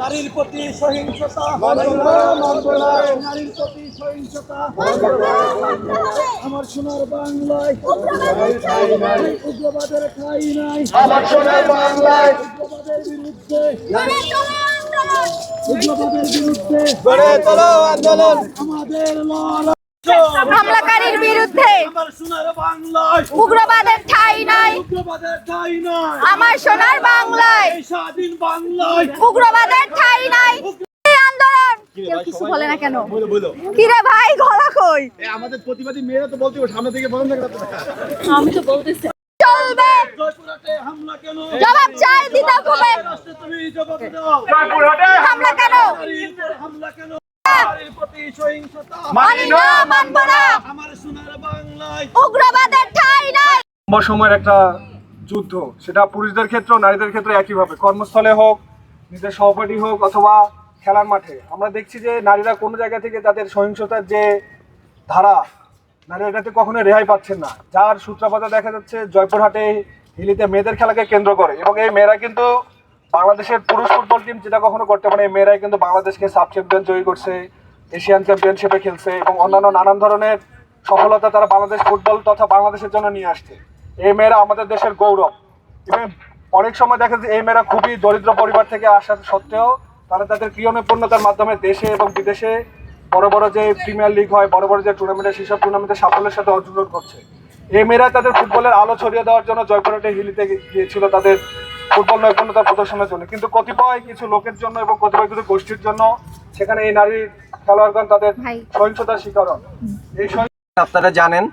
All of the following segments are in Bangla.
নারীর প্রতি সহিংসতা, নারীর প্রতি সহিংসতা, আমার সোনার বাংলায় উগ্রবাদের ঠাঁই নাই, আমার সোনার বাংলায় উগ্রবাদের বিরুদ্ধে গড়ে তোলো আন্দোলন, আমাদের লড়াই হামলাকারীর বিরুদ্ধে আমার সোনার বাংলায় উগ্রবাদের ঠাঁই নাই, উগ্রবাদের ঠাঁই নাই, আমার সোনার বাংলায় এই স্বাধীন বাংলায় উগ্রবাদের ঠাঁই নাই। এই আন্দোলন কেউ কিছু বলে না কেন? কি রে ভাই, গলা কই? আমাদের প্রতিবাদী মেয়েরা তো বলতে সামনে থেকে বলেন না, আমি তো বলতেছি চলবে, জয়পুরহাটে হামলা কেন, জবাব চাই দিতে হবে। রাষ্ট্রে তুমি জবাব দাও, হামলা কেন? নারীর উপর হামলা কেন, নারীর প্রতি সহিংসতা মানি না, মানব না, আমার সোনার বাংলায় উগ্রবাদের ঠাঁই নাই। সময়ের একটা যুদ্ধ, সেটা পুরুষদের ক্ষেত্রে নারীদের ক্ষেত্রে একইভাবে, কর্মস্থলে হোক, নিজের সহপাঠী হোক অথবা খেলার মাঠে আমরা দেখছি যে নারীরা কোনো জায়গা থেকে তাদের সহিংসতার যে ধারা, নারীরা এটাতে কখনো রেহাই পাচ্ছেন না, যার সূত্রপাত দেখা যাচ্ছে জয়পুরহাটে হিলিতে মেয়েদের খেলাকে কেন্দ্র করে। এবং এই মেয়েরা কিন্তু বাংলাদেশের পুরুষ ফুটবল টিম যেটা কখনো করতে পারে, এই মেয়েরাই কিন্তু বাংলাদেশকে সাব চ্যাম্পিয়ন জয়ী করছে, এশিয়ান চ্যাম্পিয়নশিপে খেলছে এবং অন্যান্য নানান ধরনের সফলতা তারা বাংলাদেশ ফুটবল তথা বাংলাদেশের জন্য নিয়ে আসছে। এই মেয়েরা আমাদের দেশের গৌরব। এবং অনেক সময় দেখা যায় এই মেয়েরা খুবই দরিদ্র পরিবার থেকে আসা সত্ত্বেও তারা তাদের ক্রীড়া নৈপুণ্যতার মাধ্যমে দেশে এবং বিদেশে বড় বড় যে প্রিমিয়ার লিগ হয়, বড় বড় যে টুর্নামেন্টে, সেসব টুর্নামেন্টে সাফল্যের সাথে অর্জন করছে। এই মেয়েরা তাদের ফুটবলের আলো ছড়িয়ে দেওয়ার জন্য জয়পুরহাটে হিলিতে গিয়েছিল তাদের ফুটবল নৈপুণ্যতা প্রদর্শনের জন্য, কিন্তু কতিপয় কিছু লোকের জন্য এবং কতিপয় কিছু গোষ্ঠীর জন্য সেখানে এই নারী খেলোয়াড়গণ তাদের সহিংসতার শিকার হন। এই আপনারা জানেন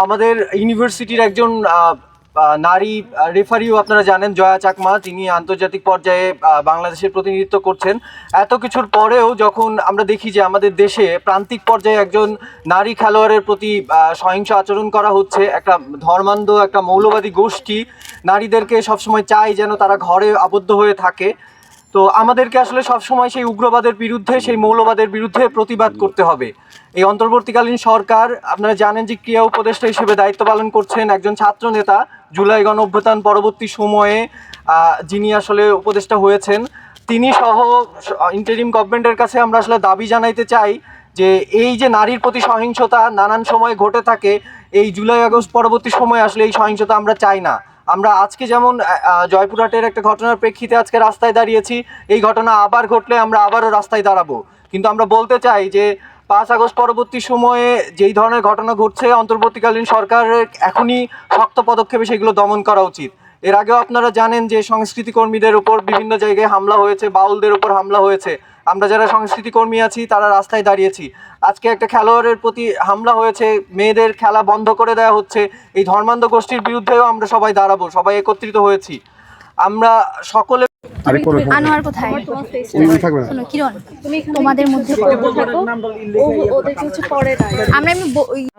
আমাদের ইউনিভার্সিটির একজন নারী রেফারিও আপনারা জানেন, জয়া চাকমা, তিনি আন্তর্জাতিক পর্যায়ে বাংলাদেশের প্রতিনিধিত্ব করছেন। এত কিছুর পরেও যখন আমরা দেখি যে আমাদের দেশে প্রান্তিক পর্যায়ে একজন নারী খেলোয়াড়ের প্রতি সহিংস আচরণ করা হচ্ছে, একটা ধর্মান্ধ একটা মৌলবাদী গোষ্ঠী নারীদেরকে সবসময় চায় যেন তারা ঘরে আবদ্ধ হয়ে থাকে। তো আমাদেরকে আসলে সবসময় সেই উগ্রবাদের বিরুদ্ধে, সেই মৌলবাদের বিরুদ্ধে প্রতিবাদ করতে হবে। এই অন্তর্বর্তীকালীন সরকার, আপনারা জানেন যে ক্রীড়া উপদেষ্টা হিসেবে দায়িত্ব পালন করছেন একজন ছাত্র নেতা, জুলাই গণ অভ্যুত্থান পরবর্তী সময়ে যিনি আসলে উপদেষ্টা হয়েছেন, তিনি সহ ইন্টারিম গভর্নমেন্টের কাছে আমরা আসলে দাবি জানাইতে চাই যে এই যে নারীর প্রতি সহিংসতা নানান সময় ঘটে থাকে, এই জুলাই আগস্ট পরবর্তী সময়ে আসলে এই সহিংসতা আমরা চাই না। আমরা আজকে যেমন জয়পুরহাটের একটা ঘটনার প্রেক্ষিতে আজকে রাস্তায় দাঁড়িয়েছি, এই ঘটনা আবার ঘটলে আমরা আবারও রাস্তায় দাঁড়াবো। কিন্তু আমরা বলতে চাই যে 5 আগস্ট পরবর্তী সময়ে যেই ধরনের ঘটনা ঘটছে, অন্তর্বর্তীকালীন সরকারের এখনই শক্ত পদক্ষেপে সেগুলো দমন করা উচিত। এর আগেও আপনারা জানেন যে সংস্কৃতি কর্মীদের উপর বিভিন্ন জায়গায় হামলা হয়েছে, বাউলদের উপর হামলা হয়েছে। আমরা যারা সংস্কৃতি কর্মী আছি তারা রাস্তায় দাঁড়িয়েছি। আজকে একটা খেলোয়াড়ের প্রতি হামলা হয়েছে, মেয়েদের খেলা বন্ধ করে দেওয়া হচ্ছে। এই ধর্মান্ধ গোষ্ঠীর বিরুদ্ধেও আমরা সবাই দাঁড়াবো, সবাই একত্রিত হয়েছি। আমরা সকলে আনোয়ার কোথায়? শোনো কিরণ, তোমাদের মধ্যে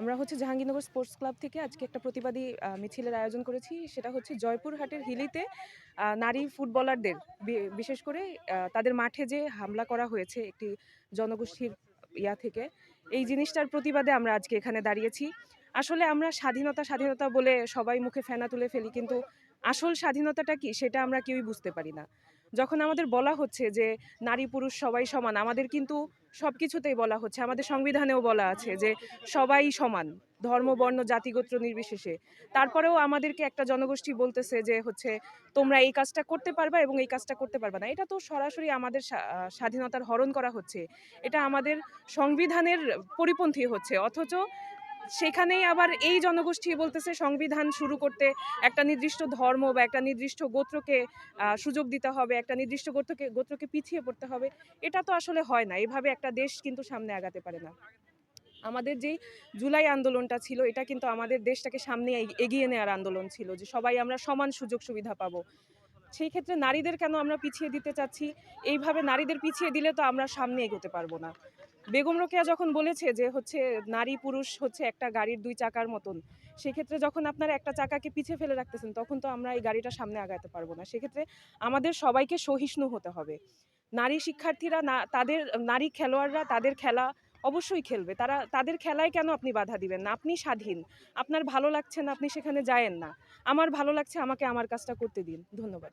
আমরা হচ্ছে জাহাঙ্গীরনগর স্পোর্টস ক্লাব থেকে আজকে একটা প্রতিবাদী মিছিলের আয়োজন করেছি। সেটা হচ্ছে জয়পুরহাটের হিলিতে নারী ফুটবলারদের, বিশেষ করে তাদের মাঠে যে হামলা করা হয়েছে একটি জনগোষ্ঠীর থেকে, এই জিনিসটার প্রতিবাদে আমরা আজকে এখানে দাঁড়িয়েছি। আসলে আমরা স্বাধীনতা বলে সবাই মুখে ফেনা তুলে ফেলি, কিন্তু আসল স্বাধীনতাটা কি সেটা আমরা কেউই বুঝতে পারি না। যখন আমাদের বলা হচ্ছে যে নারী পুরুষ সবাই সমান, আমাদের কিন্তু সব কিছুতেই বলা হচ্ছে, আমাদের সংবিধানেও বলা আছে যে সবাই সমান, ধর্ম বর্ণ জাতিগোত্র নির্বিশেষে। তারপরেও আমাদেরকে একটা জনগোষ্ঠী বলতেছে যে হচ্ছে তোমরা এই কাজটা করতে পারবা এবং এই কাজটা করতে পারবা না। এটা তো সরাসরি আমাদের স্বাধীনতার হরণ করা হচ্ছে, এটা আমাদের সংবিধানের পরিপন্থী হচ্ছে। অথচ সেখানেই আবার এই জনগোষ্ঠী বলতেছে সংবিধান শুরু করতে একটা নির্দিষ্ট ধর্ম বা একটা নির্দিষ্ট গোত্রকে সুযোগ দিতে হবে, একটা নির্দিষ্ট গোত্রকে পিছিয়ে পড়তে হবে। এটা তো আসলে হয় না, এভাবে একটা দেশ কিন্তু সামনে আগাতে পারে না। আমাদের যেই জুলাই আন্দোলনটা ছিল, এটা কিন্তু আমাদের দেশটাকে সামনে এগিয়ে নেওয়ার আন্দোলন ছিল, যে সবাই আমরা সমান সুযোগ সুবিধা পাবো। সেই ক্ষেত্রে নারীদের কেন আমরা পিছিয়ে দিতে চাচ্ছি? এইভাবে নারীদের পিছিয়ে দিলে তো আমরা সামনে এগোতে পারবো না। বেগম রোকেয়া যখন বলেছে যে হচ্ছে নারী পুরুষ হচ্ছে একটা গাড়ির 2 চাকার মতন, সেক্ষেত্রে যখন আপনারা একটা চাকাকে পিছিয়ে ফেলে রাখতেছেন, তখন তো আমরা এই গাড়িটা সামনে আগাতে পারবো না। সেক্ষেত্রে আমাদের সবাইকে সহিষ্ণু হতে হবে। নারী শিক্ষার্থীরা নারী খেলোয়াড়রা তাদের খেলা অবশ্যই খেলবে, তাদের খেলায় কেন আপনি বাধা দিবেন না? আপনি স্বাধীন, আপনার ভালো লাগছে না আপনি সেখানে যায়েন না, আমার ভালো লাগছে, আমাকে আমার কাজটা করতে দিন। ধন্যবাদ।